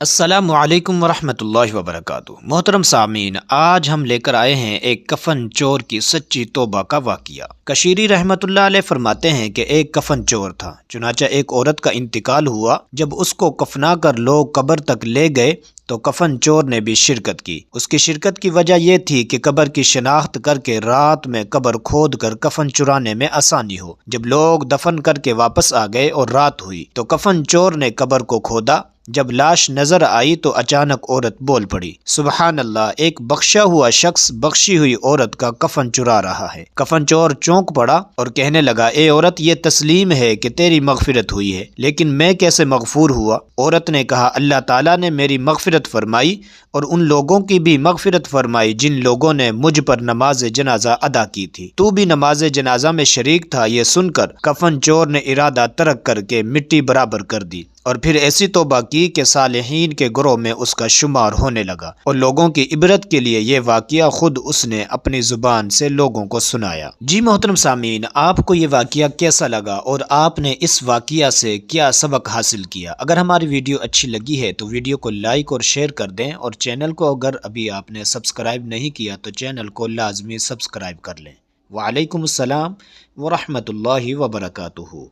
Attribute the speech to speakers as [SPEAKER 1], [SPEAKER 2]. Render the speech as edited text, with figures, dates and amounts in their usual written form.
[SPEAKER 1] السلام علیکم ورحمۃ اللہ وبرکاتہ۔ محترم سامعین، آج ہم لے کر آئے ہیں ایک کفن چور کی سچی توبہ کا واقعہ۔ کشیری رحمۃ اللہ علیہ فرماتے ہیں کہ ایک کفن چور تھا، چنانچہ ایک عورت کا انتقال ہوا۔ جب اس کو کفنا کر لوگ قبر تک لے گئے تو کفن چور نے بھی شرکت کی۔ اس کی شرکت کی وجہ یہ تھی کہ قبر کی شناخت کر کے رات میں قبر کھود کر کفن چرانے میں آسانی ہو۔ جب لوگ دفن کر کے واپس آ گئے اور رات ہوئی تو کفن چور نے قبر کو کھودا۔ جب لاش نظر آئی تو اچانک عورت بول پڑی، سبحان اللہ، ایک بخشا ہوا شخص بخشی ہوئی عورت کا کفن چرا رہا ہے۔ کفن چور چونک پڑا اور کہنے لگا، اے عورت، یہ تسلیم ہے کہ تیری مغفرت ہوئی ہے، لیکن میں کیسے مغفور ہوا؟ عورت نے کہا، اللہ تعالیٰ نے میری مغفرت فرمائی اور ان لوگوں کی بھی مغفرت فرمائی جن لوگوں نے مجھ پر نماز جنازہ ادا کی تھی۔ تو بھی نماز جنازہ میں شریک تھا۔ یہ سن کر کفن چور نے ارادہ ترک کر کے مٹی برابر کر دی اور پھر ایسی توبہ کی کہ صالحین کے گروہ میں اس کا شمار ہونے لگا، اور لوگوں کی عبرت کے لیے یہ واقعہ خود اس نے اپنی زبان سے لوگوں کو سنایا۔ جی محترم سامعین، آپ کو یہ واقعہ کیسا لگا اور آپ نے اس واقعہ سے کیا سبق حاصل کیا؟ اگر ہماری ویڈیو اچھی لگی ہے تو ویڈیو کو لائک اور شیئر کر دیں، اور چینل کو اگر ابھی آپ نے سبسکرائب نہیں کیا تو چینل کو لازمی سبسکرائب کر لیں۔ وعلیکم السلام ورحمۃ اللہ وبرکاتہ۔